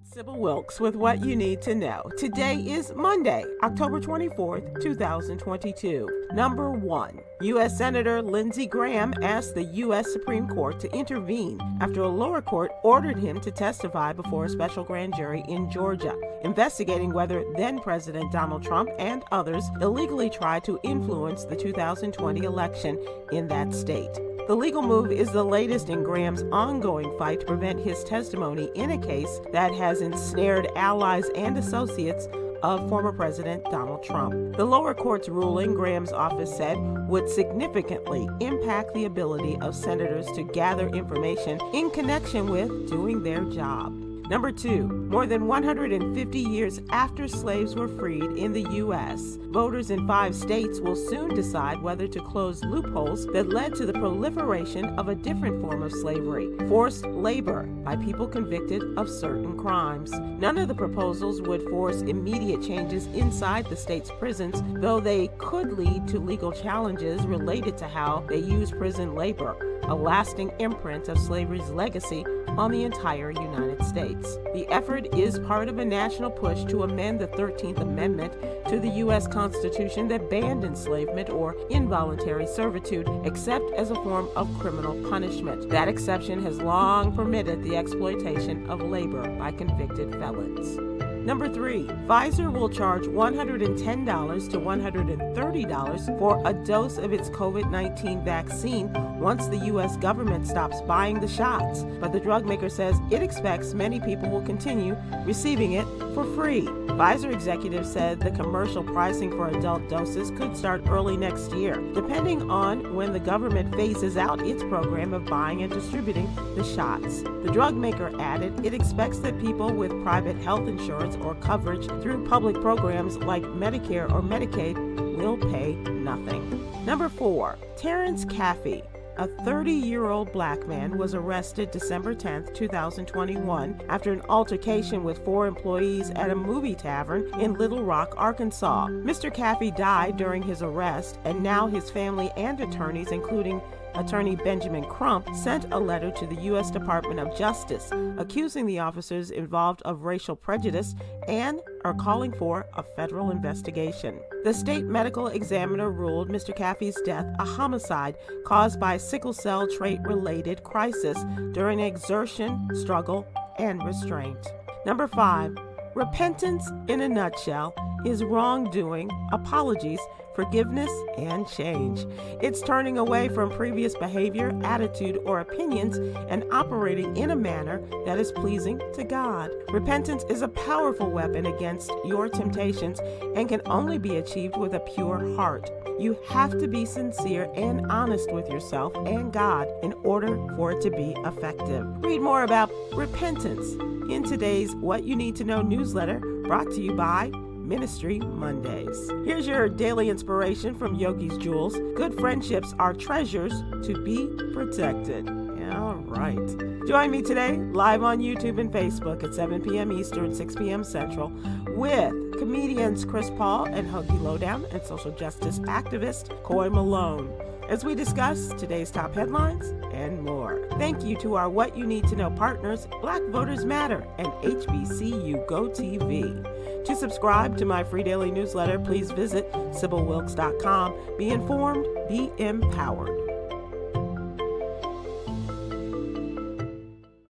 Sybil Wilkes with what you need to know. Today is Monday, October 24th, 2022. Number 1. U.S. Senator Lindsey Graham asked the U.S. Supreme Court to intervene after a lower court ordered him to testify before a special grand jury in Georgia, investigating whether then-President Donald Trump and others illegally tried to influence the 2020 election in that state. The legal move is the latest in Graham's ongoing fight to prevent his testimony in a case that has ensnared allies and associates of former President Donald Trump. The lower court's ruling, Graham's office said, would significantly impact the ability of senators to gather information in connection with doing their job. Number 2, more than 150 years after slaves were freed in the U.S., voters in 5 states will soon decide whether to close loopholes that led to the proliferation of a different form of slavery, forced labor by people convicted of certain crimes. None of the proposals would force immediate changes inside the state's prisons, though they could lead to legal challenges related to how they use prison labor, a lasting imprint of slavery's legacy on the entire United States. The effort is part of a national push to amend the 13th Amendment to the U.S. Constitution that banned enslavement or involuntary servitude, except as a form of criminal punishment. That exception has long permitted the exploitation of labor by convicted felons. Number 3, Pfizer will charge $110 to $130 for a dose of its COVID-19 vaccine once the U.S. government stops buying the shots, but the drug maker says it expects many people will continue receiving it for free. Pfizer executives said the commercial pricing for adult doses could start early next year, depending on when the government phases out its program of buying and distributing the shots. The drug maker added it expects that people with private health insurance or coverage through public programs like Medicare or Medicaid will pay nothing. Number 4, Terrence Caffey, a 30-year-old black man, was arrested December 10, 2021 after an altercation with 4 employees at a movie tavern in Little Rock, Arkansas. Mr. Caffey died during his arrest, and now his family and attorneys, including Attorney Benjamin Crump, sent a letter to the U.S. Department of Justice accusing the officers involved of racial prejudice and are calling for a federal investigation. The state medical examiner ruled Mr. Caffey's death a homicide caused by sickle cell trait-related crisis during exertion, struggle, and restraint. Number 5, repentance in a nutshell is wrongdoing, apologies, forgiveness, and change. It's turning away from previous behavior, attitude, or opinions and operating in a manner that is pleasing to God. Repentance is a powerful weapon against your temptations and can only be achieved with a pure heart. You have to be sincere and honest with yourself and God in order for it to be effective. Read more about repentance in today's What You Need to Know newsletter, brought to you by Ministry Mondays. Here's your daily inspiration from Yogi's Jewels. Good friendships are treasures to be protected. All right. Join me today live on YouTube and Facebook at 7 p.m. Eastern, 6 p.m. Central with comedians Chris Paul and Hoagie Lowdown and social justice activist Coy Malone as we discuss today's top headlines and more. Thank you to our What You Need to Know partners, Black Voters Matter and HBCU Go TV. To subscribe to my free daily newsletter, please visit SibilWilkes.com. Be informed, be empowered.